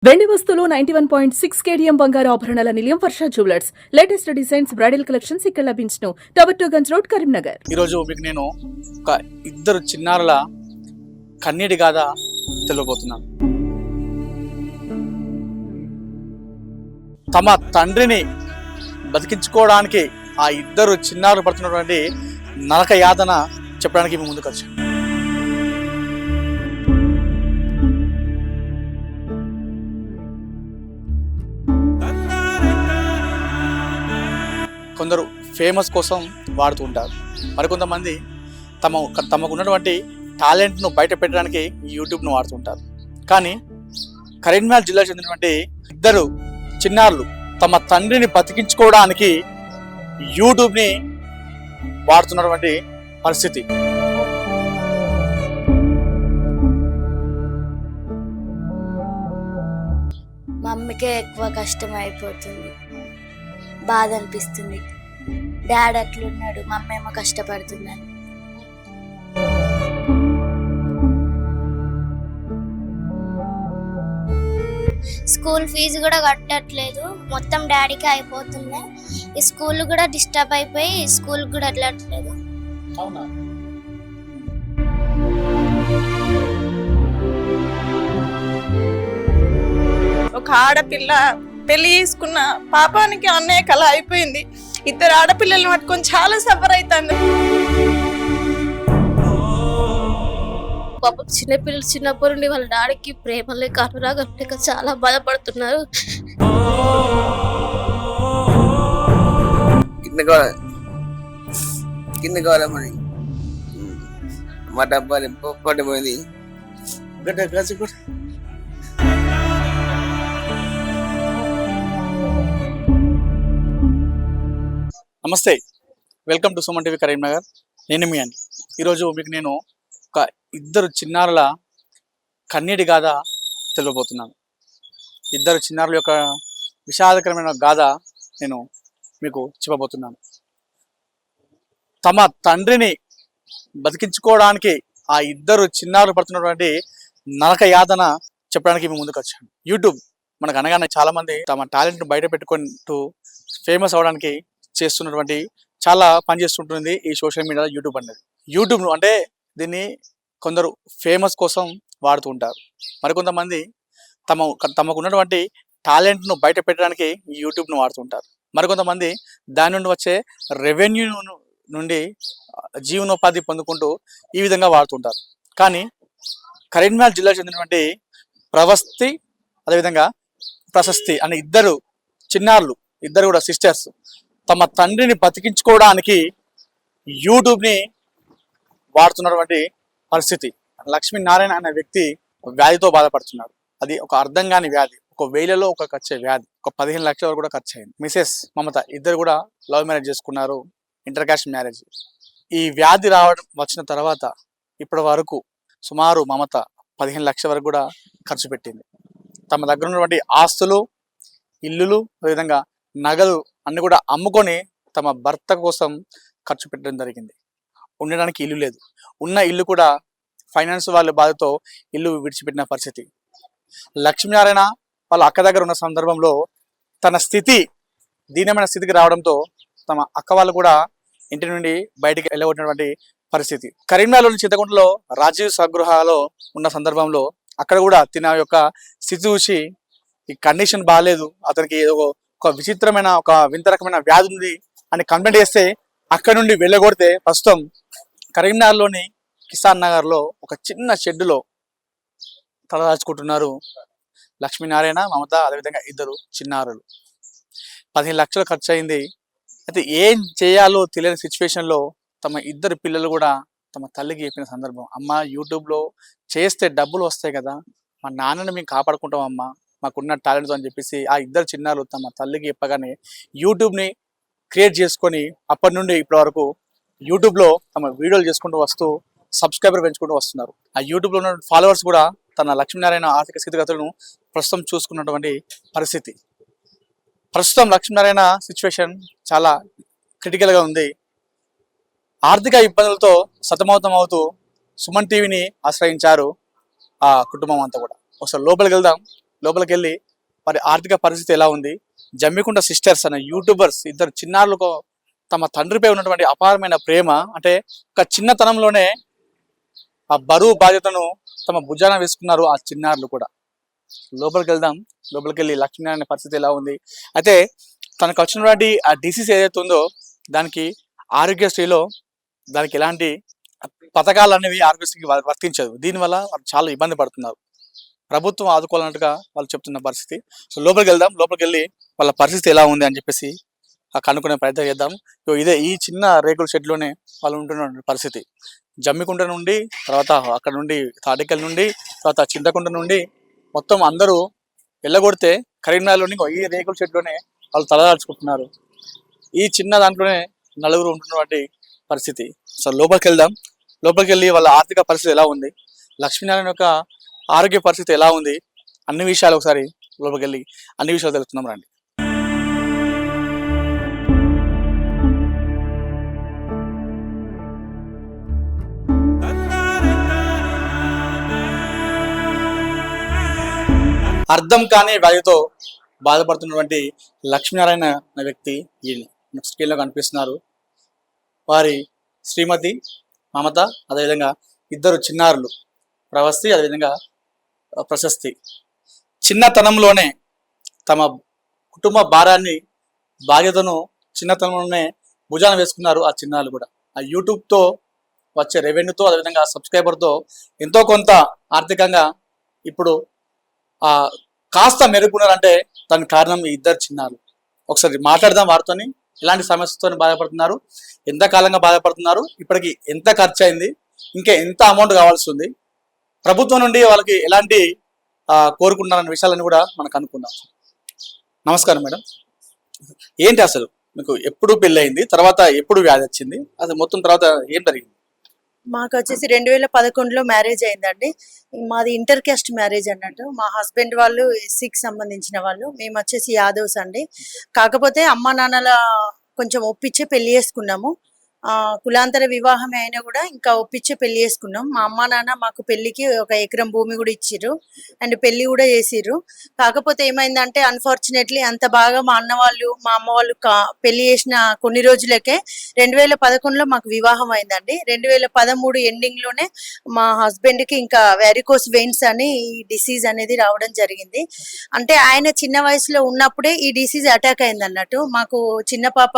వెండి వస్తువులు 91.6 కేడిఎం బంగారు ఆభరణాల నిలయం Varsha jewellers latest designs bridal collections ఇక్కడ లభించును. Tower 2 Ganj road, Karimnagar. ఈరోజు మీకు నేను ఒక ఇద్దరు చిన్నారుల కన్నీటి గాథ తెలియబోతున్నాను. తమ తండ్రిని బతికించుకోవడానికి ఆ ఇద్దరు చిన్నారులు పడుతున్నటువంటి నరక యాతన చెప్పడానికి మీ ముందుకు వచ్చాను. కొందరు ఫేమస్ కోసం వాడుతూ ఉంటారు, మరికొంతమంది తమకు ఉన్నటువంటి టాలెంట్ను బయట పెట్టడానికి యూట్యూబ్ను వాడుతుంటారు. కానీ కరీంనగర్ జిల్లాకు చెందినటువంటి ఇద్దరు చిన్నారులు తమ తండ్రిని బతికించుకోవడానికి యూట్యూబ్ని వాడుతున్నటువంటి పరిస్థితి. మమ్మీకే ఎక్కువ కష్టం అయిపోతుంది, బాధ అనిపిస్తుంది. డాడీ అట్లున్నాడు, మమ్మీ ఏమో కష్టపడుతుందని. స్కూల్ ఫీజు కూడా కట్టట్లేదు, మొత్తం డాడీకి అయిపోతున్నాయి. ఈ స్కూల్ కూడా డిస్టర్బ్ అయిపోయి స్కూల్ కూడా వెళ్ళట్లేదు. ఒక ఆడపిల్ల పెళ్లి చేసుకున్న పాపానికి అన్నయ్య కళ అయిపోయింది. ఇద్దరు ఆడపిల్లల్ని పట్టుకొని చాలా సఫర్ అవుతాను. పాప చిన్నపిల్లలు చిన్నప్పటి నుండి వాళ్ళ డాడీకి ప్రేమ లేక అనురాగం లేక చాలా బాధపడుతున్నారు. కింద కావాలమ్మని మా డబ్బా పడిపోయింది. నమస్తే, welcome to Suman TV Karimnagar. నేను మీ అండి. ఈరోజు మీకు నేను ఒక ఇద్దరు చిన్నారుల కన్నీటి గాథ తెలియబోతున్నాను. ఇద్దరు చిన్నారుల యొక్క విషాదకరమైన గాథ నేను మీకు చెప్పబోతున్నాను. తమ తండ్రిని బతికించుకోవడానికి ఆ ఇద్దరు చిన్నారులు పడుతున్నటువంటి నరక యాతన చెప్పడానికి మీ ముందుకు వచ్చాను. యూట్యూబ్ మనకు అనగానే చాలా మంది తమ టాలెంట్ను బయట పెట్టుకుంటూ ఫేమస్ అవడానికి చేస్తున్నటువంటి చాలా పని చేస్తుంటుంది ఈ సోషల్ మీడియా యూట్యూబ్ అనేది. యూట్యూబ్ అంటే దీన్ని కొందరు ఫేమస్ కోసం వాడుతూ ఉంటారు, మరికొంతమంది తమకు ఉన్నటువంటి టాలెంట్ను బయట పెట్టడానికి యూట్యూబ్ను వాడుతుంటారు. మరికొంతమంది దాని నుండి వచ్చే రెవెన్యూ నుండి జీవనోపాధి పొందుకుంటూ ఈ విధంగా వాడుతుంటారు. కానీ కరీంనగర్ జిల్లాకు చెందినటువంటి ప్రవస్తి అదేవిధంగా ప్రశస్తి అనే ఇద్దరు చిన్నారులు, ఇద్దరు కూడా సిస్టర్స్, తమ తండ్రిని బతికించుకోవడానికి యూట్యూబ్ని వాడుతున్నటువంటి పరిస్థితి. లక్ష్మీనారాయణ అనే వ్యక్తి వ్యాధితో బాధపడుతున్నాడు. అది ఒక అర్థం కాని వ్యాధి, ఒక వేలలో ఒక ఖర్చు వ్యాధి. ఒక 15 లక్షల వరకు కూడా ఖర్చు అయింది. మిసెస్ మమత ఇద్దరు కూడా లవ్ మ్యారేజ్ చేసుకున్నారు, ఇంటర్ కాస్ట్ మ్యారేజ్. ఈ వ్యాధి వచ్చిన తర్వాత ఇప్పటి వరకు సుమారు మమత 15 లక్షల వరకు కూడా ఖర్చు పెట్టింది. తమ దగ్గర ఉన్నటువంటి ఆస్తులు, ఇల్లులు, అదేవిధంగా నగలు అన్ని కూడా అమ్ముకొని తమ భర్త కోసం ఖర్చు పెట్టడం జరిగింది. ఉండడానికి ఇల్లు లేదు, ఉన్న ఇల్లు కూడా ఫైనాన్స్ వాళ్ళ బాధతో ఇల్లు విడిచిపెట్టిన పరిస్థితి. లక్ష్మీనారాయణ వాళ్ళ అక్క దగ్గర ఉన్న సందర్భంలో తన స్థితి దీనమైన స్థితికి రావడంతో తమ అక్క వాళ్ళు కూడా ఇంటి నుండి బయటికి వెళ్ళగొట్టినటువంటి పరిస్థితి. కరీంనగర్లోని చింతకుంటలో రాజీవ్ స్వగృహలో ఉన్న సందర్భంలో అక్కడ కూడా తిన యొక్క స్థితి చూసి ఈ కండిషన్ బాగాలేదు, అతనికి ఒక విచిత్రమైన ఒక వింత రకమైన వ్యాధి ఉంది అని కంప్లైంట్ చేస్తే అక్కడ నుండి వెళ్ళగొడితే ప్రస్తుతం కరీంనగర్లోని కిసాన్ నగర్లో ఒక చిన్న షెడ్డులో తలదాచుకుంటున్నారు లక్ష్మీనారాయణ, మమత, అదేవిధంగా ఇద్దరు చిన్నారులు. 15 లక్షలు ఖర్చు అయింది. అయితే ఏం చేయాలో తెలియని సిచ్యువేషన్లో తమ ఇద్దరు పిల్లలు కూడా తమ తల్లికి చెప్పిన సందర్భం, అమ్మ యూట్యూబ్లో చేస్తే డబ్బులు వస్తాయి కదా, మా నాన్నని మేము కాపాడుకుంటాం అమ్మ, మాకున్న టాలెంట్తో అని చెప్పేసి ఆ ఇద్దరు చిన్నారులు తమ తల్లికి చెప్పగానే యూట్యూబ్ని క్రియేట్ చేసుకొని అప్పటి నుండి ఇప్పటి వరకు యూట్యూబ్లో తమ వీడియోలు చేసుకుంటూ వస్తూ సబ్స్క్రైబర్ పెంచుకుంటూ వస్తున్నారు. ఆ యూట్యూబ్లో ఉన్న ఫాలోవర్స్ కూడా తన లక్ష్మీనారాయణ ఆర్థిక స్థితిగతులను ప్రస్తుతం చూసుకున్నటువంటి పరిస్థితి. ప్రస్తుతం లక్ష్మీనారాయణ సిచ్యువేషన్ చాలా క్రిటికల్గా ఉంది. ఆర్థిక ఇబ్బందులతో సతమతం అవుతూ సుమన్ టీవీని ఆశ్రయించారు ఆ కుటుంబం అంతా కూడా. ఒకసారి లోపలికి వెళ్దాం, లోపలికి వెళ్ళి వారి ఆర్థిక పరిస్థితి ఎలా ఉంది, జమ్మికుంట సిస్టర్స్ అనే యూట్యూబర్స్ ఇద్దరు చిన్నారులకు తమ తండ్రిపై ఉన్నటువంటి అపారమైన ప్రేమ, అంటే ఒక చిన్నతనంలోనే ఆ బరువు బాధ్యతను తమ భుజాన వేసుకున్నారు ఆ చిన్నారులు కూడా. లోపలికి వెళ్దాం. లోపలికి వెళ్ళి లక్ష్మీనారాయణ పరిస్థితి ఎలా ఉంది, అయితే తనకు వచ్చినటువంటి ఆ డిసీజ్ ఏదైతే ఉందో దానికి ఆరోగ్యశ్రీలో దానికి ఎలాంటి పథకాలు అనేవి ఆరోగ్యశ్రీకి వర్తించదు. దీనివల్ల వాళ్ళు చాలా ఇబ్బంది పడుతున్నారు. ప్రభుత్వం ఆదుకోవాలన్నట్టుగా వాళ్ళు చెప్తున్న పరిస్థితి. సో లోపలికి వెళ్దాం. లోపలికి వెళ్ళి వాళ్ళ పరిస్థితి ఎలా ఉంది అని చెప్పేసి కనుక్కునే ప్రయత్నం చేద్దాం. ఇదే ఈ చిన్న రేకుల షెడ్లోనే వాళ్ళు ఉంటున్న పరిస్థితి. జమ్మికుంట నుండి, తర్వాత అక్కడ నుండి తాటికల్ నుండి, తర్వాత చింతకుంట నుండి మొత్తం అందరూ వెళ్ళగొడితే కరీంనగర్లోని ఈ రేకుల షెడ్లోనే వాళ్ళు తలదాల్చుకుంటున్నారు. ఈ చిన్న దాంట్లోనే నలుగురు ఉంటున్నటువంటి పరిస్థితి. సో లోపలికి వెళ్దాం. లోపలికి వెళ్ళి వాళ్ళ ఆర్థిక పరిస్థితి ఎలా ఉంది, లక్ష్మీనారాయణ యొక్క ఆరోగ్య పరిస్థితి ఎలా ఉంది, అన్ని విషయాలు ఒకసారి లోపలికి వెళ్ళి అన్ని విషయాలు తెలుస్తున్నాం రండి. అర్థం కాని వ్యాధితో బాధపడుతున్నటువంటి లక్ష్మీనారాయణ అనే వ్యక్తి ఈయన స్క్రీన్లో కనిపిస్తున్నారు. వారి శ్రీమతి మమత, అదేవిధంగా ఇద్దరు చిన్నారులు ప్రవస్తి, అదేవిధంగా ప్రశస్తి. చిన్నతనంలోనే తమ కుటుంబ భారాన్ని బాధ్యతను చిన్నతనంలోనే భుజాన వేసుకున్నారు ఆ చిన్నారులు కూడా. ఆ యూట్యూబ్తో వచ్చే రెవెన్యూతో, అదేవిధంగా సబ్స్క్రైబర్తో ఎంతో కొంత ఆర్థికంగా ఇప్పుడు కాస్త మెరుగుకున్నారంటే దానికి కారణం ఈ ఇద్దరు చిన్నారులు. ఒకసారి మాట్లాడదాం వారితోని. ఎలాంటి సమస్యతో బాధపడుతున్నారు, ఎంత కాలంగా బాధపడుతున్నారు, ఇప్పటికి ఎంత ఖర్చు అయింది, ఇంకా ఎంత అమౌంట్ కావాల్సి ఉంది, ప్రభుత్వం నుండి వాళ్ళకి ఎలాంటి కోరుకుంటున్నారనే విషయాలను కూడా మనకు అనుకుందాం. నమస్కారం మేడం. ఏంటి అసలు మీకు ఎప్పుడు పెళ్ళి అయింది, తర్వాత ఎప్పుడు వ్యాధి వచ్చింది, అసలు మొత్తం తర్వాత ఏం జరిగింది? మాకు వచ్చేసి 2011లో మ్యారేజ్ అయిందండి. మాది ఇంటర్ క్యాస్ట్ మ్యారేజ్ అన్నట్టు. మా హస్బెండ్ వాళ్ళు ఎస్సీకి సంబంధించిన వాళ్ళు, మేము వచ్చేసి యాదవ్స్ అండి. కాకపోతే అమ్మ నాన్నల కొంచెం ఒప్పించే పెళ్లి చేసుకున్నాము. కులాంతర వివాహమే అయినా కూడా ఇంకా ఒప్పించే పెళ్లి చేసుకున్నాం. మా అమ్మ నాన్న మాకు పెళ్లికి 1 ఎకరం భూమి కూడా ఇచ్చిర్రు అండ్ పెళ్లి కూడా చేసిర్రు. కాకపోతే ఏమైందంటే అన్ఫార్చునేట్లీ అంత బాగా మా అన్న వాళ్ళు మా అమ్మ వాళ్ళు పెళ్లి చేసిన కొన్ని రోజులకే 2011లో మాకు వివాహం అయిందండి. 2013 ఎండింగ్ లోనే మా హస్బెండ్ కి ఇంకా వెరికోస్ వెయిన్స్ అని ఈ డిసీజ్ అనేది రావడం జరిగింది. అంటే ఆయన చిన్న వయసులో ఉన్నప్పుడే ఈ డిసీజ్ అటాక్ అయింది అన్నట్టు. మాకు చిన్న పాప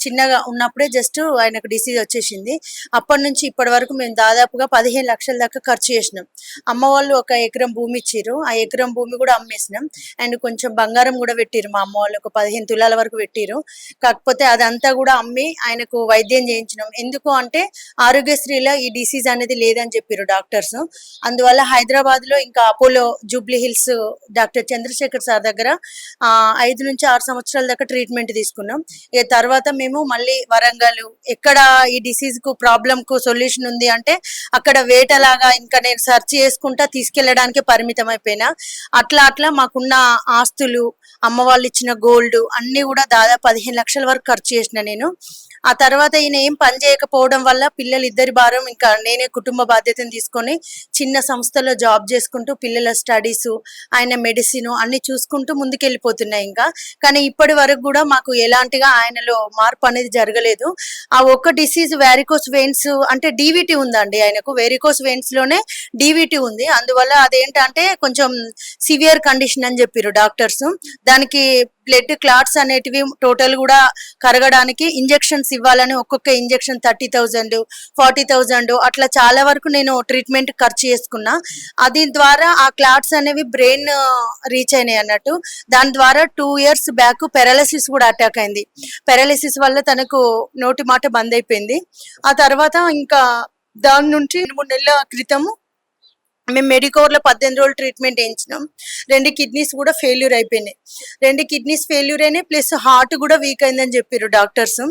చిన్నగా ఉన్నప్పుడే జస్ట్ ఆయనకు డిసీజ్ వచ్చేసింది. అప్పటి నుంచి ఇప్పటి వరకు మేము దాదాపుగా 15 లక్షల దాకా ఖర్చు చేసినాం. అమ్మ వాళ్ళు 1 ఎకరం భూమి ఇచ్చిర్రు, ఆ ఎకరం భూమి కూడా అమ్మేసినాం అండ్ కొంచెం బంగారం కూడా పెట్టిరు. మా అమ్మ వాళ్ళు 15 తులాల వరకు పెట్టిరు. కాకపోతే అదంతా కూడా అమ్మి ఆయనకు వైద్యం చేయించినాం. ఎందుకు అంటే ఆరోగ్యశ్రీలో ఈ డిసీజ్ అనేది లేదని చెప్పారు డాక్టర్స్. అందువల్ల హైదరాబాద్ లో ఇంకా Apollo Jubilee Hills doctor Chandrashekar sir దగ్గర 5 నుంచి 6 సంవత్సరాల దాకా ట్రీట్మెంట్ తీసుకున్నాం. ఇక తర్వాత మేము మళ్ళీ వరంగల్ ఎక్కడ ఈ డిసీజ్ కు ప్రాబ్లం కు సొల్యూషన్ ఉంది అంటే అక్కడ వేటలాగా ఇంకా నేను సెర్చ్ చేసుకుంటా తీసుకెళ్లడానికి పరిమితం అయిపోయినా. అట్లా మాకున్న ఆస్తులు, అమ్మ వాళ్ళు ఇచ్చిన గోల్డ్ అన్ని కూడా దాదాపు 15 లక్షల వరకు ఖర్చు చేసిన నేను. ఆ తర్వాత ఈయన ఏం పని చేయకపోవడం వల్ల పిల్లలు ఇద్దరి భారం ఇంకా నేనే కుటుంబ బాధ్యతను తీసుకొని చిన్న సంస్థలో జాబ్ చేసుకుంటూ పిల్లల స్టడీస్, ఆయన మెడిసిన్ అన్ని చూసుకుంటూ ముందుకెళ్ళిపోతున్నాయి. ఇంకా కానీ ఇప్పటి వరకు కూడా మాకు ఎలాంటిగా ఆయనలో మార్పు అనేది జరగలేదు. ఆ ఒక్క డిసీజ్ వెరికోస్ వెయిన్స్ అంటే డీవీటీ ఉందండి ఆయనకు. వెరికోస్ వెయిన్స్ లోనే డీవీటీ ఉంది. అందువల్ల అదేంటంటే కొంచెం సివియర్ కండిషన్ అని చెప్పారు డాక్టర్స్. దానికి బ్లడ్ క్లాట్స్ అనేటివి టోటల్ కూడా కరగడానికి ఇంజెక్షన్స్ ఇవ్వాలని ఒక్కొక్క ఇంజెక్షన్ 30,000 40,000 అట్లా చాలా వరకు నేను ట్రీట్మెంట్ ఖర్చు చేసుకున్నా. అది ద్వారా ఆ క్లాట్స్ అనేవి బ్రెయిన్ రీచ్ అయినాయి అన్నట్టు. దాని ద్వారా 2 years బ్యాక్ పెరాలసిస్ కూడా అటాక్ అయింది. పెరాలసిస్ వల్ల తనకు నోటి మాట బంద్ అయిపోయింది. ఆ తర్వాత ఇంకా దాని నుంచి 3 నెలల క్రితము మేము మెడికోర్ లో 18 రోజులు ట్రీట్మెంట్ చేయించినాం. 2 కిడ్నీస్ కూడా ఫెయిల్యూర్ అయిపోయినాయి. 2 కిడ్నీస్ ఫెయిల్యూర్ అయినాయి ప్లస్ హార్ట్ కూడా వీక్ అయిందని చెప్పారు డాక్టర్స్.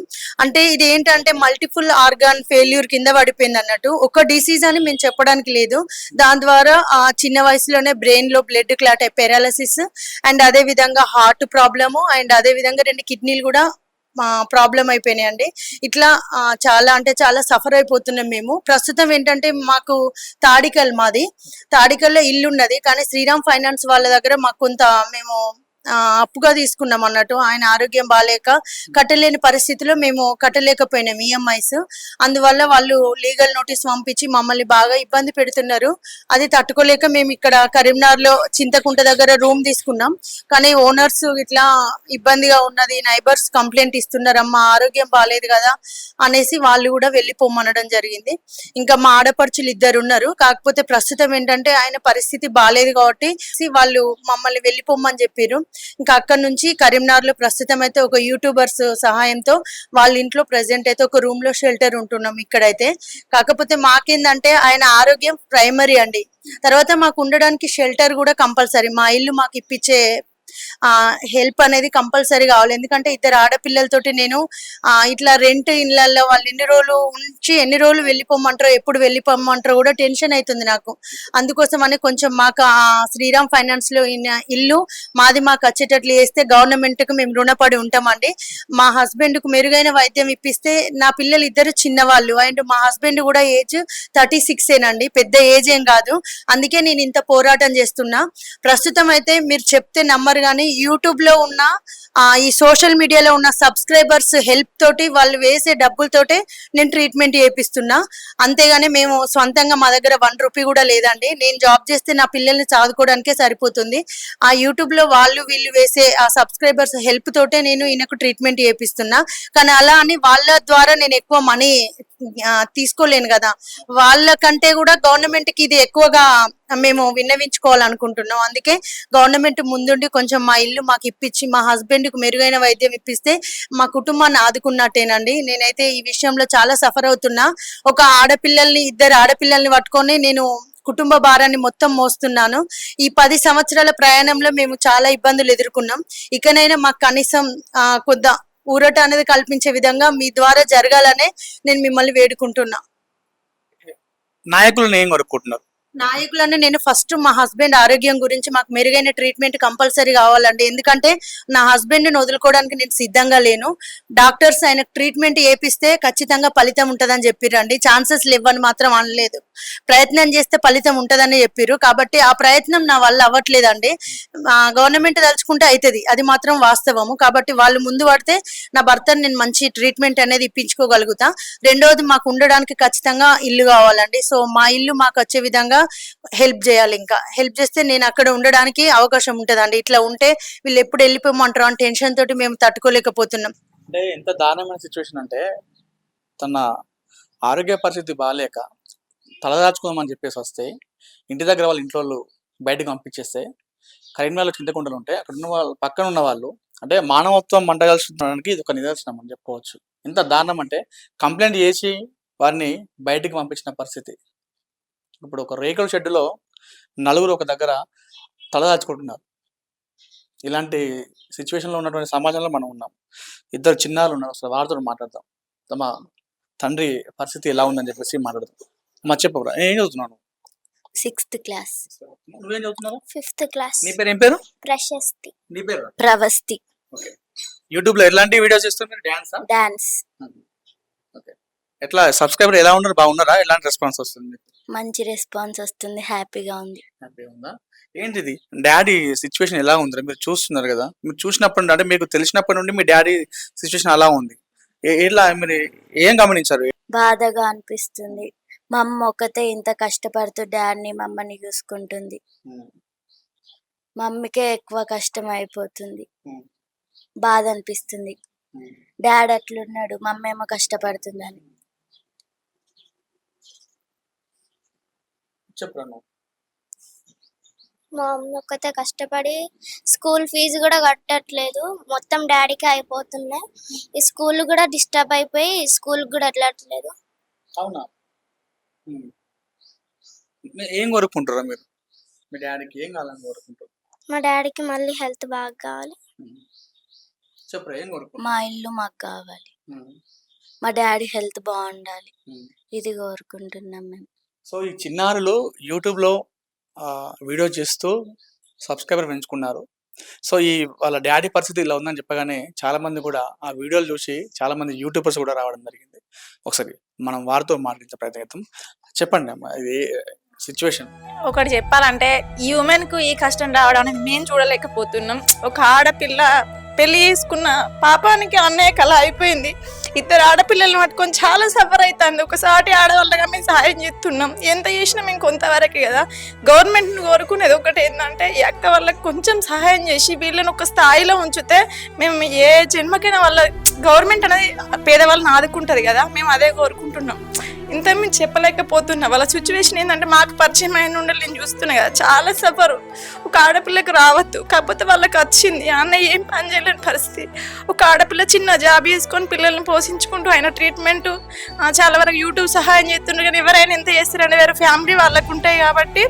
అంటే ఇది ఏంటంటే మల్టిపుల్ ఆర్గాన్ ఫెయిల్యూర్ కింద పడిపోయింది అన్నట్టు. ఒక డిసీజ్ అని మేము చెప్పడానికి లేదు. దాని ద్వారా చిన్న వయసులోనే బ్రెయిన్ లో బ్లడ్ క్లాట్ అయ్యి పెరాలసిస్ అండ్ అదే విధంగా హార్ట్ ప్రాబ్లము అండ్ అదే విధంగా 2 కిడ్నీలు కూడా ప్రాబ్లం అయిపోయినాయండి. ఇట్లా చాలా అంటే చాలా సఫర్ అయిపోతున్నాం మేము. ప్రస్తుతం ఏంటంటే మాకు మాది తాడికల్లో ఇల్లు ఉన్నది, కానీ శ్రీరామ్ ఫైనాన్స్ వాళ్ళ దగ్గర మాకు కొంత మేము అప్పుగా తీసుకున్నాం అన్నట్టు. ఆయన ఆరోగ్యం బాగాలేక కట్టలేని పరిస్థితిలో మేము కట్టలేకపోయినాం ఈఎంఐస్. అందువల్ల వాళ్ళు లీగల్ నోటీస్ పంపించి మమ్మల్ని బాగా ఇబ్బంది పెడుతున్నారు. అది తట్టుకోలేక మేము ఇక్కడ కరీంనగర్లో చింతకుంట దగ్గర రూమ్ తీసుకున్నాం. కానీ ఓనర్స్ ఇట్లా ఇబ్బందిగా ఉన్నది, నైబర్స్ కంప్లైంట్ ఇస్తున్నారమ్మా ఆరోగ్యం బాగాలేదు కదా అనేసి వాళ్ళు కూడా వెళ్ళిపోమనడం జరిగింది. ఇంకా మా ఆడపడుచులు 2 ఉన్నారు, కాకపోతే ప్రస్తుతం ఏంటంటే ఆయన పరిస్థితి బాగాలేదు కాబట్టి వాళ్ళు మమ్మల్ని వెళ్ళిపోమని చెప్పారు. ఇంకా అక్కడ నుంచి కరీంనగర్లో ప్రస్తుతం అయితే ఒక యూట్యూబర్స్ సహాయంతో వాళ్ళ ఇంట్లో ప్రెసెంట్ అయితే ఒక రూమ్ లో షెల్టర్ ఉంటున్నాం ఇక్కడైతే. కాకపోతే మాకేందంటే ఆయన ఆరోగ్యం ప్రైమరీ అండి, తర్వాత మాకు ఉండడానికి షెల్టర్ కూడా కంపల్సరీ. మా ఇల్లు మాకు ఇప్పించే హెల్ప్ అనేది కంపల్సరీ కావాలి. ఎందుకంటే 2 ఆడపిల్లలతోటి నేను ఇట్లా రెంట్ ఇళ్ళల్లో వాళ్ళు ఎన్ని రోజులు ఉంచి ఎన్ని రోజులు వెళ్ళిపోమంటారో ఎప్పుడు వెళ్ళిపోమంటారో కూడా టెన్షన్ అవుతుంది నాకు. అందుకోసం అని కొంచెం మాకు శ్రీరామ్ ఫైనాన్స్ లో ఇల్లు మాకు వచ్చేటట్లు చేస్తే గవర్నమెంట్ కు మేము రుణపడి ఉంటామండి. మా హస్బెండ్ కు మెరుగైన వైద్యం ఇప్పిస్తే, నా పిల్లలు 2 చిన్నవాళ్ళు అండ్ మా హస్బెండ్ కూడా ఏజ్ 36 పెద్ద ఏజ్ ఏం కాదు. అందుకే నేను ఇంత పోరాటం చేస్తున్నా. ప్రస్తుతం అయితే మీరు చెప్తే నమ్మరు కానీ యూట్యూబ్ లో ఉన్న ఈ సోషల్ మీడియాలో ఉన్న సబ్స్క్రైబర్స్ హెల్ప్ తోటి వాళ్ళు వేసే డబ్బులతోటే నేను ట్రీట్మెంట్ చేపిస్తున్నా. అంతేగాని మేము సొంతంగా మా దగ్గర 1 రూపీ కూడా లేదండి. నేను జాబ్ చేస్తే నా పిల్లల్ని చదువుకోవడానికే సరిపోతుంది. ఆ యూట్యూబ్ లో వాళ్ళు వీళ్ళు వేసే ఆ సబ్స్క్రైబర్స్ హెల్ప్ తోటే నేను ఈయనకు ట్రీట్మెంట్ చేపిస్తున్నా. కానీ అలా అని వాళ్ళ ద్వారా నేను ఎక్కువ మనీ తీసుకోలేను కదా. వాళ్ళకంటే కూడా గవర్నమెంట్ కి ఇది ఎక్కువగా మేము విన్నవించుకోవాలనుకుంటున్నాం. అందుకే గవర్నమెంట్ ముందుండి కొంచెం మా ఇల్లు మాకు ఇప్పించి మా హస్బెండ్ కు మెరుగైన వైద్యం ఇప్పిస్తే మా కుటుంబాన్ని ఆదుకున్నట్టేనండి. నేనైతే ఈ విషయంలో చాలా సఫర్ అవుతున్నా. ఒక 2 ఆడపిల్లల్ని పట్టుకొని నేను కుటుంబ భారాన్ని మొత్తం మోస్తున్నాను. ఈ 10 సంవత్సరాల ప్రయాణంలో మేము చాలా ఇబ్బందులు ఎదుర్కొన్నాం. ఇకనైనా మాకు కనీసం కొద్ద ఊరట అనేది కల్పించే విధంగా మీ ద్వారా జరగాలనే నేను మిమ్మల్ని వేడుకుంటున్నా. నాయకులను ఏం కోరుకుంటున్నారు? నాయకులను నేను ఫస్ట్ మా హస్బెండ్ ఆరోగ్యం గురించి మాకు మెరుగైన ట్రీట్మెంట్ కంపల్సరీ కావాలండి. ఎందుకంటే నా హస్బెండ్ ని వదులుకోవడానికి నేను సిద్ధంగా లేను. డాక్టర్స్ ఆయన ట్రీట్మెంట్ చేపిస్తే ఖచ్చితంగా ఫలితం ఉంటదని చెప్పిరండి. ఛాన్సెస్ లేవని మాత్రం అనలేదు, ప్రయత్నం చేస్తే ఫలితం ఉంటదని చెప్పిర్రు. కాబట్టి ఆ ప్రయత్నం నా వల్ల అవ్వట్లేదండి. గవర్నమెంట్ తలుచుకుంటే అవుతుంది, అది మాత్రం వాస్తవము. కాబట్టి వాళ్ళు ముందు పడితే నా భర్తను నేను మంచి ట్రీట్మెంట్ అనేది ఇప్పించుకోగలుగుతా. రెండోది మాకు ఉండడానికి ఖచ్చితంగా ఇల్లు కావాలండి. సో మా ఇల్లు మాకు వచ్చే విధంగా హెల్ప్ చేయాలి. ఇంకా హెల్ప్ చేస్తే నేను అక్కడ ఉండడానికి అవకాశం ఉంటదండి. ఇట్లా ఉంటే వీళ్ళు ఎప్పుడు వెళ్ళిపోమంటారు అని టెన్షన్ తోటి మేము తట్టుకోలేకపోతున్నాం. అంటే ఎంత దారుణమైన సిచ్యువేషన్ అంటే, తన ఆరోగ్య పరిస్థితి బాగాలేక తలదాచుకోమని చెప్పేసి వస్తే ఇంటి దగ్గర వాళ్ళ ఇంట్లో వాళ్ళు బయటకు పంపించేస్తే, కరీంనగర్లో చింతకుంటలు ఉంటే అక్కడ ఉన్న వాళ్ళు పక్కన ఉన్న వాళ్ళు అంటే మానవత్వం మంటగలుసుకోవడానికి ఇది ఒక నిదర్శనం అని చెప్పుకోవచ్చు. ఎంత దారుణం అంటే కంప్లైంట్ చేసి వారిని బయటికి పంపించిన పరిస్థితి. ఇప్పుడు ఒక రేకుల షెడ్డులో 4 ఒక దగ్గర తలదాచుకుంటున్నారు. ఇలాంటి సిచ్యువేషన్లో ఉన్నటువంటి సమాజంలో మనం ఉన్నాం. 2 చిన్నారులు ఉన్నారు, అసలు వారితో మాట్లాడదాం. తమ తండ్రి పరిస్థితి ఎలా ఉందని చెప్పేసి మాట్లాడదాం. అమ్మ చెప్పరా, ఏం చదువుతున్నాను? 6th class. నువ్వేం చదువుతున్నావు? 5th class. నీ పేరు ఏం పేరు? ప్రశస్తి. నీ పేరు? ప్రవస్తి. ఓకే. యూట్యూబ్ లో ఎలాంటి వీడియోస్ చేస్తున్నారు? డాన్స్. ఓకే. ఎట్లా సబ్స్క్రైబర్ ఎలా ఉన్నారు? బాగున్నారా? ఎలాంటి రెస్పాన్స్ వస్తుంది? మంచి రెస్పాన్స్ వస్తుంది, హ్యాపీగా ఉంది. హ్యాపీ ఉందా? ఏంటిది డాడీ సిచ్యువేషన్ ఎలా ఉందిరా? మీరు చూస్తున్నారు కదా, మీరు చూసినప్పటి నుండి అంటే మీకు తెలిసినప్పటి నుండి మీ డాడీ సిచ్యువేషన్ అలా ఉంది. ఎలా మీరు ఏం గమనించారు? బాధగా అనిపిస్తుంది. మా అమ్మ ఒకతే ఇంత కష్టపడుతూ డాడీని మమ్మల్ని చూసుకుంటుంది. మమ్మీకే ఎక్కువ కష్టం అయిపోతుంది, బాధ అనిపిస్తుంది. డాడీ అట్లున్నాడు, మమ్మీ ఏమో కష్టపడుతుందని. చెప్పరా నువ్వు? మా అమ్మ ఒక్కతే కష్టపడి స్కూల్ ఫీజు కూడా కట్టట్లేదు, మొత్తం డాడీకి అయిపోతున్నాయి. ఈ స్కూల్ కూడా డిస్టర్బ్ అయిపోయి స్కూల్ కూడా వెళ్ళట్లేదు. అవునా? ఏం కోరుకుంటారా మీరు? మీ డాడీకి ఏం కావాలని కోరుకుంటారు? మా డాడీకి మళ్ళీ హెల్త్ బాగా కావాలి. చెప్పరా, ఏం కోరుకుంటారు? మా ఇల్లు మాకు కావాలి, మా డాడీ హెల్త్ బాగుండాలి, ఇది కోరుకుంటున్నాం మేము. సో ఈ చిన్నారులు యూట్యూబ్లో వీడియో చేస్తూ సబ్స్క్రైబర్ పెంచుకున్నారు. సో ఈ వాళ్ళ డాడీ పరిస్థితి ఇలా ఉందని చెప్పగానే చాలా మంది కూడా ఆ వీడియోలు చూసి చాలా మంది యూట్యూబర్స్ కూడా రావడం జరిగింది. ఒకసారి మనం వారితో మాట్లాడించే ప్రయత్నం. చెప్పండి అమ్మా, ఇది సిచ్యువేషన్. ఒకటి చెప్పాలంటే ఈ ఉమెన్ కు ఈ కష్టం రావడం అనేది మేము చూడలేకపోతున్నాం. ఒక ఆడపిల్ల పెళ్లి చేసుకున్న పాపానికి అన్నయ్య కళ అయిపోయింది. ఇద్దరు ఆడపిల్లల్ని పట్టుకొని చాలా సఫర్ అవుతుంది. ఒకసారి ఆడవాళ్ళగా మేము సహాయం చేస్తున్నాం. ఎంత చేసినా మేము కొంతవరకే కదా. గవర్నమెంట్ని కోరుకునేది ఒకటి ఏంటంటే ఈ అక్క వాళ్ళకి కొంచెం సహాయం చేసి వీళ్ళని ఒక స్థాయిలో ఉంచితే మేము ఏ జన్మకైనా వాళ్ళ గవర్నమెంట్ అనేది పేదవాళ్ళని ఆదుకుంటుంది కదా, మేము అదే కోరుకుంటున్నాం. ఇంత మేము చెప్పలేకపోతున్నా. వాళ్ళ సిచ్యువేషన్ ఏంటంటే మాకు పరిచయం అయిన ఉండాలి, నేను చూస్తున్నా కదా, చాలా సఫరు. ఒక ఆడపిల్లకి రావద్దు, కాకపోతే వాళ్ళకి వచ్చింది. అన్నయ్య ఏం పని చేయలేని పరిస్థితి. ఒక ఆడపిల్ల చిన్న జాబ్ చేసుకొని పిల్లల్ని పోషించుకుంటూ ఆయన ట్రీట్మెంట్ చాలా వరకు యూట్యూబ్ సహాయం చేస్తుండ్రు. కానీ ఎవరైనా ఎంత చేస్తారని వేరే ఫ్యామిలీ వాళ్ళకు ఉంటాయి కాబట్టి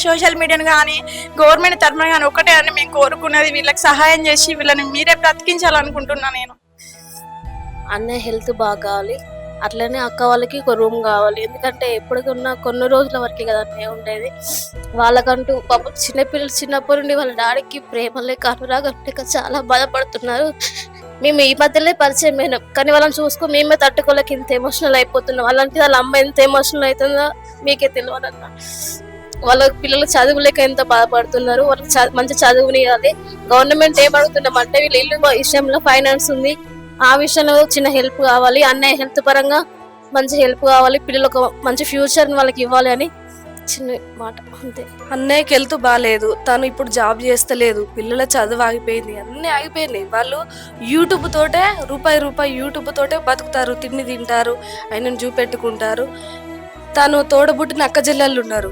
సోషల్ మీడియాను కానీ గవర్నమెంట్ తరఫున కానీ ఒకటే అని మేము కోరుకున్నది, వీళ్ళకి సహాయం చేసి వీళ్ళని మీరే బ్రతికించాలనుకుంటున్నా. నేను అన్నయ్య హెల్త్ బాగా కావాలి, అట్లనే అక్క వాళ్ళకి ఒక రూమ్ కావాలి. ఎందుకంటే ఎప్పటికన్నా కొన్ని రోజుల వరకే కదా అన్నయ్య ఉండేది. వాళ్ళకంటూ పాపం చిన్నపిల్లలు చిన్నప్పటి నుండి వాళ్ళ డాడీకి ప్రేమ లేక అనురాగం లేక చాలా బాధపడుతున్నారు. మేము ఈ మధ్యలో పరిచయం అయినాం, కానీ వాళ్ళని చూసుకొని మేమే తట్టుకోలేక ఇంత ఎమోషనల్ అయిపోతున్నాం. అలాంటి వాళ్ళ అమ్మ ఎంత ఎమోషనల్ అవుతుందో మీకే తెలియదన్న. వాళ్ళ పిల్లలు చదువులేక ఎంత బాధపడుతున్నారు. వాళ్ళకి మంచి చదువునియాలి. గవర్నమెంట్ ఏం అడుగుతున్నామంటే వీళ్ళ ఇల్లు విషయంలో ఫైనాన్స్ ఉంది, ఆ విషయంలో చిన్న హెల్ప్ కావాలి. అన్నయ్య హెల్త్ పరంగా మంచి హెల్ప్ కావాలి, పిల్లలకు మంచి ఫ్యూచర్ వాళ్ళకి ఇవ్వాలి అని చిన్న మాట అంతే. అన్నయ్యకి హెల్త్ బాగాలేదు, తను ఇప్పుడు జాబ్ చేస్తలేదు, పిల్లల చదువు ఆగిపోయింది, అన్నీ ఆగిపోయినాయి. వాళ్ళు యూట్యూబ్ తోటే రూపాయి యూట్యూబ్ తోటే బతుకుతారు, తిండి తింటారు, ఆయనను చూపెట్టుకుంటారు. తను తోడబుట్టిన అక్క చెల్లెళ్ళు ఉన్నారు,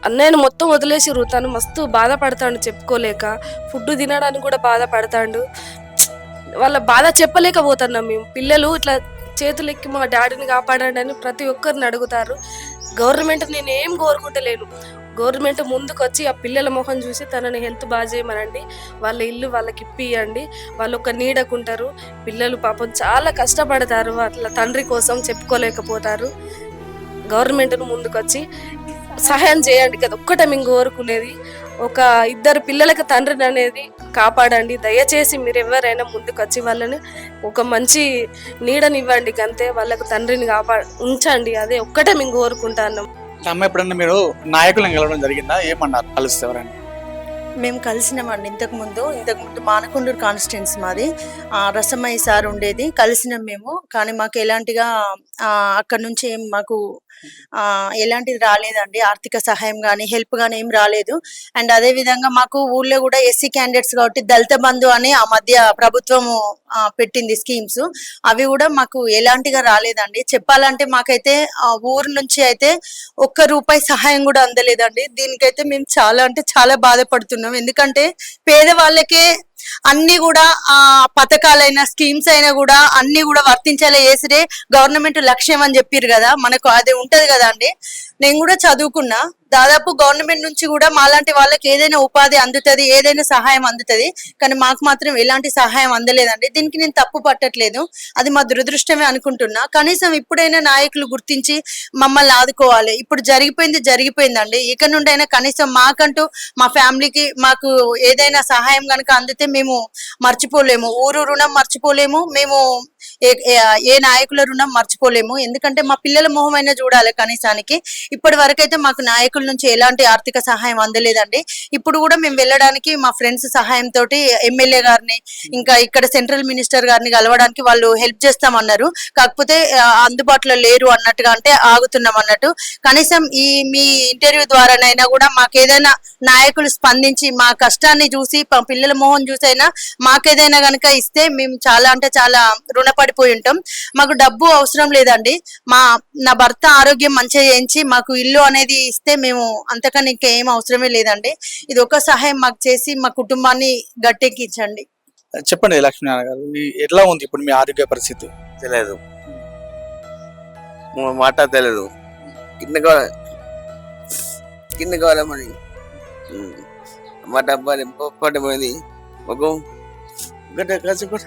అన్నయ్యను మొత్తం వదిలేసిరు. తను మస్తు బాధపడతాడు చెప్పుకోలేక, ఫుడ్ తినడానికి కూడా బాధపడతాడు. వాళ్ళ బాధ చెప్పలేకపోతున్నాం మేము. పిల్లలు ఇట్లా చేతులు ఎక్కి మా డాడీని కాపాడండి అని ప్రతి ఒక్కరిని అడుగుతారు. గవర్నమెంట్ నేను ఏం కోరుకుంటలేను, గవర్నమెంట్ ముందుకు వచ్చి ఆ పిల్లల మొహం చూసి తనని హెల్త్ బాగా చేయమనండి, వాళ్ళ ఇల్లు వాళ్ళకి ఇప్పియండి, వాళ్ళు ఒక నీడకుంటారు. పిల్లలు పాపం చాలా కష్టపడతారు, అట్లా తండ్రి కోసం చెప్పుకోలేకపోతారు. గవర్నమెంట్ను ముందుకు వచ్చి సహాయం చేయండి కదా, ఒక్కటే మేము కోరుకునేది. ఒక ఇద్దరు పిల్లలకి తండ్రిని అనేది కాపాడండి, దయచేసి మీరు ఎవరైనా ముందుకు వచ్చి వాళ్ళని ఒక మంచి నీడనివ్వండి, అంతే. వాళ్ళకు తండ్రిని ఉంచండి, అదే ఒక్కటే మేము కోరుకుంటున్నాం. అమ్మ, ఎప్పుడన్నా మీరు నాయకులను కలవడం జరిగిందా? ఏమన్నారు కలిస్తే ఎవరైనా? మేము కలిసినామండి ఇంతకుముందు మానకొండూరు కాన్స్టిట్యున్సీ మాది. రసమయ్య సార్ ఉండేది, కలిసినాం మేము. కానీ మాకు ఎలాంటిగా అక్కడ నుంచి ఏం మాకు ఎలాంటిది రాలేదండి, ఆర్థిక సహాయం కానీ హెల్ప్ కానీ ఏం రాలేదు. అండ్ అదే విధంగా మాకు ఊళ్ళో కూడా ఎస్సీ క్యాండిడేట్స్ కాబట్టి దళిత బంధు అని ఆ మధ్య ప్రభుత్వం పెట్టింది స్కీమ్స్, అవి కూడా మాకు ఎలాంటిగా రాలేదండి. చెప్పాలంటే మాకైతే ఊరు నుంచి అయితే ₹1 సహాయం కూడా అందలేదండి. దీనికైతే మేము చాలా అంటే చాలా బాధపడుతున్నాం. ఎందుకంటే పేదవాళ్ళకే అన్ని కూడా పథకాలైనా స్కీమ్స్ అయినా కూడా అన్ని కూడా వర్తించేలా చేసిరే గవర్నమెంట్ లక్ష్యం అని చెప్పారు కదా, మనకు అది ఉంటది కదా అండి. నేను కూడా చదువుకున్నా, దాదాపు గవర్నమెంట్ నుంచి కూడా మాలాంటి వాళ్ళకి ఏదైనా ఉపాధి అందుతుంది, ఏదైనా సహాయం అందుతుంది. కానీ మాకు మాత్రం ఎలాంటి సహాయం అందలేదండి. దీనికి నేను తప్పు పట్టట్లేదు, అది మా దురదృష్టమే అనుకుంటున్నా. కనీసం ఇప్పుడైనా నాయకులు గుర్తించి మమ్మల్ని ఆదుకోవాలి. ఇప్పుడు జరిగిపోయిందండి. ఇక నుండి అయినా కనీసం మాకంటూ మా ఫ్యామిలీకి మాకు ఏదైనా సహాయం కనుక అందితే మేము మర్చిపోలేము. ఊరు రుణం మర్చిపోలేము, మేము ఏ నాయకుల రుణం మర్చిపోలేము. ఎందుకంటే మా పిల్లల మొహం అయినా చూడాలి కనీసానికి. ఇప్పటి వరకైతే మాకు నాయకుల నుంచి ఎలాంటి ఆర్థిక సహాయం అందలేదండి. ఇప్పుడు కూడా మేము వెళ్ళడానికి మా ఫ్రెండ్స్ సహాయంతో ఎమ్మెల్యే గారిని ఇంకా ఇక్కడ సెంట్రల్ మినిస్టర్ గారిని కలవడానికి వాళ్ళు హెల్ప్ చేస్తామన్నారు. కాకపోతే అందుబాటులో లేరు అన్నట్టుగా, అంటే ఆగుతున్నాం అన్నట్టు. కనీసం ఈ మీ ఇంటర్వ్యూ ద్వారానైనా కూడా మాకేదైనా నాయకులు స్పందించి మా కష్టాన్ని చూసి పిల్లల మొహం చూసైనా మాకేదైనా కనుక ఇస్తే మేము చాలా అంటే చాలా రుణపడిపోయి ఉంటాం. మాకు డబ్బు అవసరం లేదండి, నా భర్త ఆరోగ్యం మంచిగా చేయించి మాకు ఇల్లు అనేది ఇస్తే మేము అంతకన్నా ఇంకా ఏం అవసరమే లేదండి. ఇది ఒక సహాయం మాకు చేసి మా కుటుంబాన్ని గట్టెక్కించండి. చెప్పండి లక్ష్మీనారాయణ గారు, ఎట్లా ఉంది ఇప్పుడు మీ ఆరోగ్య పరిస్థితి? తెలియదు, మాట తెలియదు. కింద కావాలని మా డబ్బా పడిపోయింది. ఒక గడ్డ కసిపడి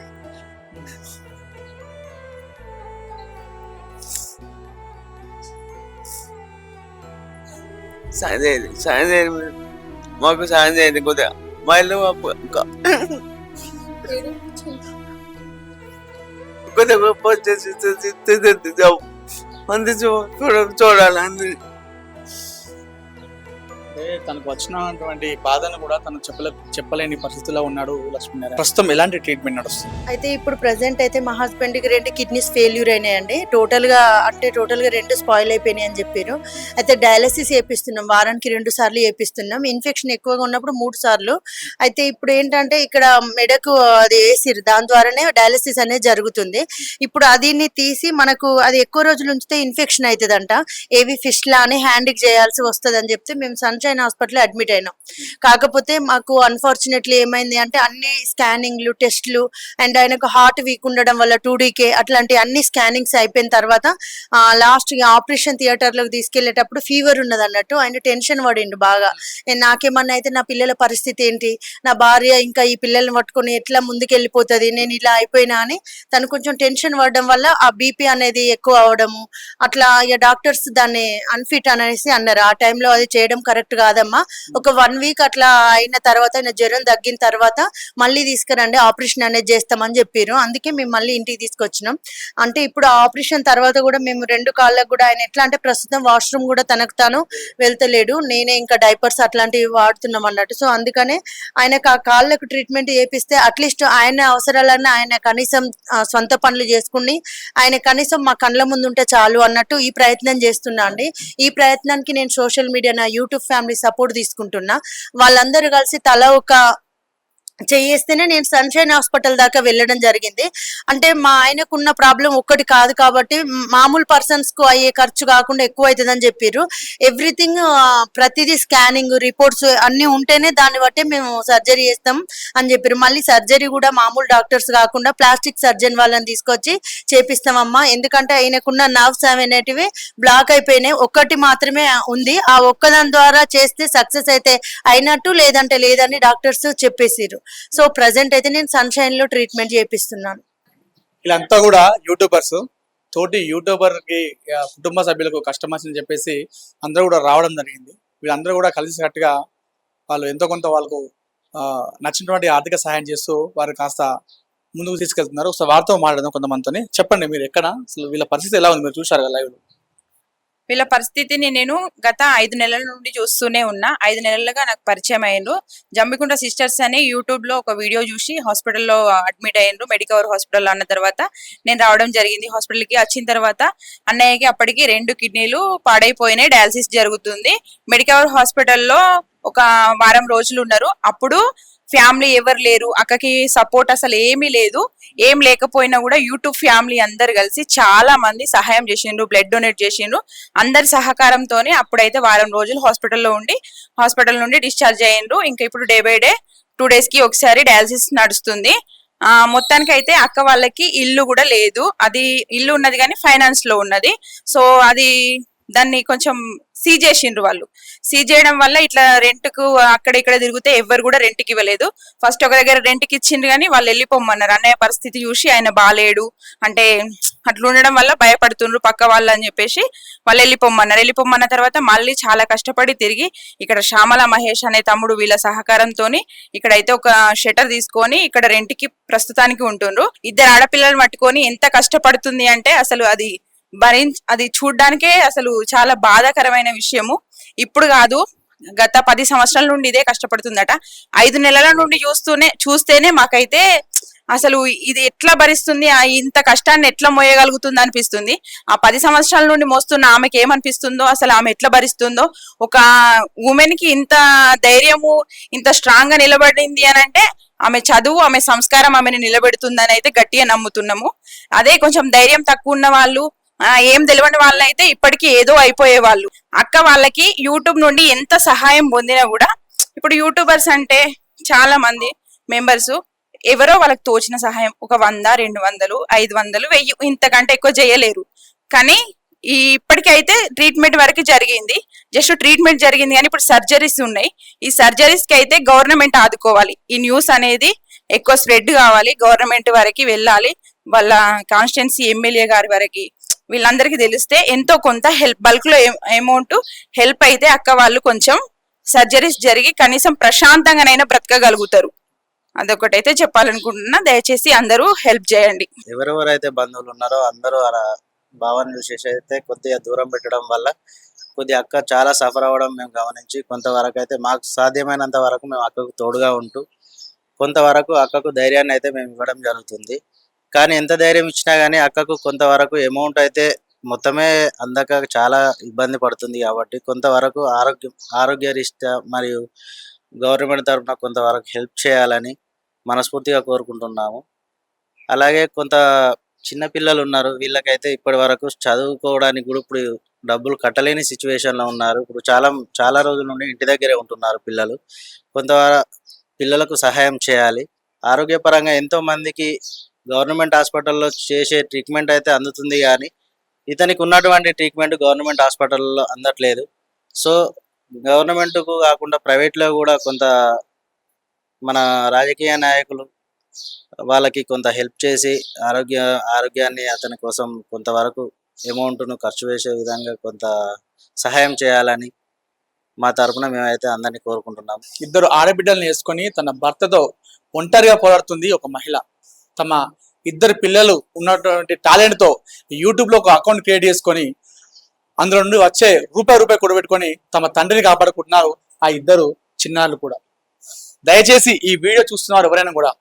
సాయం చేయండి, మాకు సాయం చేయండి కొద్దిగా. మా ఇల్లు చూడాలి. అంటే తనకు వచ్చినటువంటి బాధను కూడా తను చెప్పలేని పరిస్థితిలో ఉన్నాడు లక్ష్మీనారాయణ. ప్రస్తుతం ఎలాంటి ట్రీట్మెంట్ నడుస్తుంది? అయితే ఇప్పుడు ప్రెసెంట్ అయితే మా హస్బెండ్ కి 2 కిడ్నీస్ ఫెయిల్యూర్ అయినాయండి. టోటల్ గా 2 స్పాయిల్ అయిపోయినాయి అని చెప్పారు. అయితే డయాలసిస్ చేపిస్తున్నాం, వారానికి 2 సార్లు చేపిస్తున్నాం. ఇన్ఫెక్షన్ ఎక్కువగా ఉన్నప్పుడు 3 సార్లు. అయితే ఇప్పుడు ఏంటంటే ఇక్కడ మెడకు అది వేసిరు, దాని ద్వారానే డయాలసిస్ అనేది జరుగుతుంది. ఇప్పుడు అదిని తీసి మనకు అది ఎక్కువ రోజులు ఉంచితే ఇన్ఫెక్షన్ అవుతుందంట. ఏవి ఫిష్లా అని హ్యాండ్కి చేయాల్సి వస్తుంది అని చెప్తే మేము సన్షైన్ హాస్పిటల్ అడ్మిట్ అయినాం. కాకపోతే మాకు అన్ఫార్చునేట్లీ ఏమైంది అంటే అన్ని స్కానింగ్లు, టెస్ట్లు అండ్ ఆయనకు హార్ట్ వీక్ ఉండడం వల్ల 2DK అట్లాంటి అన్ని స్కానింగ్స్ అయిపోయిన తర్వాత లాస్ట్ ఆపరేషన్ థియేటర్ లోకి తీసుకెళ్లేటప్పుడు ఫీవర్ ఉన్నది అన్నట్టు ఆయన టెన్షన్ పడిండు బాగా. నాకేమన్నా అయితే నా పిల్లల పరిస్థితి ఏంటి, నా భార్య ఇంకా ఈ పిల్లల్ని పట్టుకొని ఎట్లా ముందుకెళ్ళిపోతుంది, నేను ఇలా అయిపోయినా అని తను కొంచెం టెన్షన్ పడడం వల్ల ఆ బీపీ అనేది ఎక్కువ అవడము అట్లా ఇక డాక్టర్స్ దాన్ని అన్ఫిట్ అనేసి అన్నారు. ఆ టైంలో అది చేయడం కరెక్ట్ కాదమ్మా, ఒక 1 వీక్ అట్లా అయిన తర్వాత ఆయన జ్వరం తగ్గిన తర్వాత మళ్ళీ తీసుకురండి, ఆపరేషన్ అనేది చేస్తామని చెప్పారు. అందుకే మేము మళ్ళీ ఇంటికి తీసుకొచ్చినాం. అంటే ఇప్పుడు ఆపరేషన్ తర్వాత కూడా మేము 2 కాళ్ళకు కూడా ఆయన ఎట్లా అంటే ప్రస్తుతం వాష్రూమ్ కూడా తనకు తాను వెళ్తలేడు, నేనే ఇంకా డైపర్స్ అట్లాంటివి వాడుతున్నాం అన్నట్టు. సో అందుకనే ఆయనకు ఆ కాళ్ళకు ట్రీట్మెంట్ చేపిస్తే అట్లీస్ట్ ఆయన అవసరాలన్నా ఆయన కనీసం సొంత పనులు చేసుకుని ఆయన కనీసం మా కళ్ళ ముందు ఉంటే చాలు అన్నట్టు ఈ ప్రయత్నం చేస్తున్నా అండి. ఈ ప్రయత్నానికి నేను సోషల్ మీడియా, నా యూట్యూబ్ ఫ్యామిలీ సపోర్ట్ తీసుకుంటున్నా. వాళ్ళందరూ కలిసి తల ఒక చేస్తేనే నేను సన్షైన్ హాస్పిటల్ దాకా వెళ్ళడం జరిగింది. అంటే మా ఆయనకున్న ప్రాబ్లం ఒక్కటి కాదు కాబట్టి మామూలు పర్సన్స్ కు అయ్యే ఖర్చు కాకుండా ఎక్కువ అవుతుందని చెప్పారు. ఎవ్రీథింగ్ ప్రతిదీ స్కానింగ్ రిపోర్ట్స్ అన్ని ఉంటేనే దాన్ని బట్టి మేము సర్జరీ చేస్తాం అని చెప్పారు. మళ్ళీ సర్జరీ కూడా మామూలు డాక్టర్స్ కాకుండా ప్లాస్టిక్ సర్జన్ వాళ్ళని తీసుకొచ్చి చేపిస్తామమ్మా, ఎందుకంటే ఆయనకున్న నర్వ్స్ అనేటివి బ్లాక్ అయిపోయినాయి, ఒక్కటి మాత్రమే ఉంది, ఆ ఒక్కదాని ద్వారా చేస్తే సక్సెస్ అయితే అయినట్టు లేదంటే లేదని డాక్టర్స్ చెప్పేసారు. సో ప్రెసెంట్ అయితే నేను సన్షైన్ లో ట్రీట్మెంట్ చేపిస్తున్నాను. వీళ్ళంతా కూడా యూట్యూబర్స్, తోటి యూట్యూబర్ కి కుటుంబ సభ్యులకు కష్టం అని చెప్పేసి అందరూ కూడా రావడం జరిగింది. వీళ్ళందరూ కూడా కలిసికట్టుగా వాళ్ళు ఎంతో కొంత వాళ్ళకు నచ్చినటువంటి ఆర్థిక సహాయం చేస్తూ వారు కాస్త ముందుకు తీసుకెళ్తున్నారు. సో వారితో మాట్లాడదాం కొంతమందితో. చెప్పండి, మీరు ఎక్కడ, అసలు వీళ్ళ పరిస్థితి ఎలా ఉంది, మీరు చూశారు కదా లైవ్ లో? వీళ్ళ పరిస్థితిని నేను గత 5 నెలల నుండి చూస్తూనే ఉన్నా. 5 నెలలుగా నాకు పరిచయం అయ్యిండ్రు. జంబికుంట సిస్టర్స్ అని యూట్యూబ్ లో ఒక వీడియో చూసి హాస్పిటల్లో అడ్మిట్ అయ్యిండ్రు, మెడికవర్ హాస్పిటల్ అన్న తర్వాత నేను రావడం జరిగింది. హాస్పిటల్కి వచ్చిన తర్వాత అన్నయ్యకి అప్పటికి 2 కిడ్నీలు పాడైపోయినాయి, డయాలసిస్ జరుగుతుంది. మెడికవర్ హాస్పిటల్లో ఒక వారం రోజులు ఉన్నారు. అప్పుడు ఫ్యామిలీ ఎవరు లేరు, అక్కకి సపోర్ట్ అసలు ఏమీ లేదు. ఏం లేకపోయినా కూడా యూట్యూబ్ ఫ్యామిలీ అందరు కలిసి చాలా మంది సహాయం చేసిండ్రు, బ్లడ్ డొనేట్ చేసిండ్రు. అందరి సహకారంతోనే అప్పుడైతే వారం రోజులు హాస్పిటల్లో ఉండి హాస్పిటల్ నుండి డిశ్చార్జ్ అయ్యిండ్రు. ఇంకా ఇప్పుడు డే బై డే 2 days కి ఒకసారి డయాలసిస్ నడుస్తుంది. మొత్తానికి అయితే అక్క వాళ్ళకి ఇల్లు కూడా లేదు, అది ఇల్లు ఉన్నది కానీ ఫైనాన్స్ లో ఉన్నది. సో అది దాన్ని కొంచెం సీజ్ చేసిండ్రు వాళ్ళు. సీజ్ చేయడం వల్ల ఇట్లా రెంట్ కు అక్కడ ఇక్కడ తిరిగితే ఎవరు కూడా రెంట్ కి ఇవ్వలేదు. ఫస్ట్ ఒక దగ్గర రెంట్ కి ఇచ్చిండ్రు కానీ వాళ్ళు వెళ్ళిపోమన్నారు. అన్నయ్య పరిస్థితి చూసి ఆయన బాలేడు అంటే అట్లా ఉండడం వల్ల భయపడుతుండ్రు పక్క వాళ్ళు అని చెప్పేసి వాళ్ళు వెళ్ళిపోమన్నారు. వెళ్ళిపోమన్న తర్వాత మళ్ళీ చాలా కష్టపడి తిరిగి ఇక్కడ శ్యామల మహేష్ అనే తమ్ముడు వీళ్ళ సహకారంతో ఇక్కడైతే ఒక షెటర్ తీసుకొని ఇక్కడ రెంట్ కి ప్రస్తుతానికి ఉంటుండ్రు. 2 ఆడపిల్లలు పట్టుకొని ఎంత కష్టపడుతుంది అంటే అసలు అది చూడ్డానికే అసలు చాలా బాధాకరమైన విషయము. ఇప్పుడు కాదు, గత 10 సంవత్సరాల నుండి ఇదే కష్టపడుతుందట. 5 నెలల నుండి చూస్తేనే మాకైతే అసలు ఇది ఎట్లా భరిస్తుంది, ఇంత కష్టాన్ని ఎట్లా మోయగలుగుతుంది అనిపిస్తుంది. ఆ 10 సంవత్సరాల నుండి మోస్తున్న ఆమెకి ఏమనిపిస్తుందో, అసలు ఆమె ఎట్లా భరిస్తుందో. ఒక ఉమెన్ కి ఇంత ధైర్యము, ఇంత స్ట్రాంగ్ గా నిలబడింది అని అంటే ఆమె చదువు, ఆమె సంస్కారం ఆమెను నిలబెడుతుందని అయితే గట్టిగా నమ్ముతున్నాము. అదే కొంచెం ధైర్యం తక్కువ ఉన్న వాళ్ళు, ఏం తెలియని వాళ్ళు అయితే ఇప్పటికీ ఏదో అయిపోయే వాళ్ళు. అక్క వాళ్ళకి యూట్యూబ్ నుండి ఎంత సహాయం పొందినా కూడా, ఇప్పుడు యూట్యూబర్స్ అంటే చాలా మంది మెంబర్స్ ఎవరో వాళ్ళకి తోచిన సహాయం ఒక 100, 200, 500, 1000 ఇంతకంటే ఎక్కువ చేయలేరు. కానీ ఇప్పటికైతే ట్రీట్మెంట్ వరకు జరిగింది, జస్ట్ ట్రీట్మెంట్ జరిగింది. కానీ ఇప్పుడు సర్జరీస్ ఉన్నాయి. ఈ సర్జరీస్ కి అయితే గవర్నమెంట్ ఆదుకోవాలి. ఈ న్యూస్ అనేది ఎక్కువ స్ప్రెడ్ కావాలి, గవర్నమెంట్ వరకు వెళ్ళాలి, వాళ్ళ కాన్స్టిట్యున్సీ ఎమ్మెల్యే గారి వరకు వీళ్ళందరికీ తెలిస్తే ఎంతో కొంత హెల్ప్, బల్క్ లో అమౌంట్ హెల్ప్ అయితే అక్క వాళ్ళు కొంచెం సర్జరీస్ జరిగి కనీసం ప్రశాంతంగానైనా బ్రతకగలుగుతారు. అదొకటైతే చెప్పాలనుకుంటున్నా. దయచేసి అందరూ హెల్ప్ చేయండి. ఎవరెవరైతే బంధువులు ఉన్నారో అందరూ అలా భావాన్ని చూసేసి అయితే కొద్దిగా దూరం పెట్టడం వల్ల కొద్దిగా అక్క చాలా సఫర్ అవ్వడం మేము గమనించి కొంతవరకు అయితే మాకు సాధ్యమైనంత వరకు మేము అక్కకు తోడుగా ఉంటూ కొంతవరకు అక్కకు ధైర్యాన్ని అయితే మేము ఇవ్వడం జరుగుతుంది. కానీ ఎంత ధైర్యం ఇచ్చినా కానీ అక్కకు కొంతవరకు అమౌంట్ అయితే మొత్తమే అందక చాలా ఇబ్బంది పడుతుంది. కాబట్టి కొంతవరకు ఆరోగ్య రీత్యా మరియు గవర్నమెంట్ తరఫున కొంతవరకు హెల్ప్ చేయాలని మనస్ఫూర్తిగా కోరుకుంటున్నాము. అలాగే కొంత చిన్న పిల్లలు ఉన్నారు, వీళ్ళకైతే ఇప్పటి వరకు చదువుకోవడానికి కూడా ఇప్పుడు డబ్బులు కట్టలేని సిచ్యువేషన్లో ఉన్నారు. ఇప్పుడు చాలా రోజుల నుండి ఇంటి దగ్గరే ఉంటున్నారు పిల్లలు. పిల్లలకు సహాయం చేయాలి. ఆరోగ్యపరంగా ఎంతో మందికి గవర్నమెంట్ హాస్పిటల్లో చేసే ట్రీట్మెంట్ అయితే అందుతుంది, కానీ ఇతనికి ఉన్నటువంటి ట్రీట్మెంట్ గవర్నమెంట్ హాస్పిటల్లో అందట్లేదు. సో గవర్నమెంట్కు కాకుండా ప్రైవేట్లో కూడా కొంత మన రాజకీయ నాయకులు వాళ్ళకి కొంత హెల్ప్ చేసి ఆరోగ్యాన్ని అతని కోసం కొంతవరకు అమౌంట్ను ఖర్చు చేసే విధంగా కొంత సహాయం చేయాలని మా తరపున మేమైతే అందరినీ కోరుకుంటున్నాం. ఇద్దరు ఆడబిడ్డలను వేసుకొని తన భర్తతో ఒంటరిగా పోరాడుతుంది ఒక మహిళ. తమ ఇద్దరు పిల్లలు ఉన్నటువంటి టాలెంట్తో యూట్యూబ్లో ఒక అకౌంట్ క్రియేట్ చేసుకొని అందులో నుండి వచ్చే రూపాయి కూడబెట్టుకొని తమ తండ్రిని కాపాడుకుంటున్నారు ఆ ఇద్దరు చిన్నారులు కూడా. దయచేసి ఈ వీడియో చూస్తున్నారు ఎవరైనా కూడా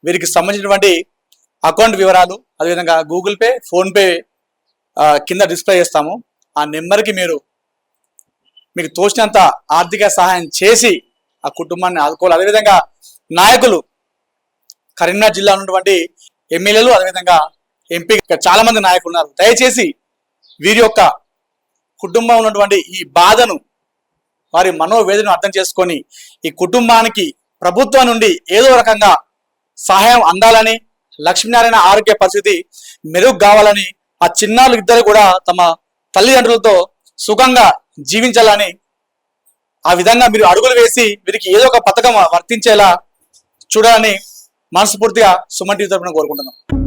వీరికి సంబంధించినటువంటి అకౌంట్ వివరాలు, అదేవిధంగా గూగుల్ పే, ఫోన్పే కింద డిస్ప్లే చేస్తాము. ఆ నెంబర్కి మీకు తోచినంత ఆర్థిక సహాయం చేసి ఆ కుటుంబాన్ని ఆదుకోవాలి. అదేవిధంగా నాయకులు కరీంనగర్ జిల్లా ఉన్నటువంటి ఎమ్మెల్యేలు, అదేవిధంగా ఎంపీ చాలా మంది నాయకులు ఉన్నారు. దయచేసి వీరి యొక్క కుటుంబం ఉన్నటువంటి ఈ బాధను, వారి మనోవేదనను అర్థం చేసుకొని ఈ కుటుంబానికి ప్రభుత్వం నుండి ఏదో రకంగా సహాయం అందాలని, లక్ష్మీనారాయణ ఆరోగ్య పరిస్థితి మెరుగు కావాలని, ఆ చిన్నారులు ఇద్దరు కూడా తమ తల్లిదండ్రులతో సుఖంగా జీవించాలని, ఆ విధంగా మీరు అడుగులు వేసి వీరికి ఏదో ఒక పథకం వర్తించేలా చూడాలని మనస్ఫూర్తిగా సుమన్ టీవీ తరపున కోరుకుంటున్నాం.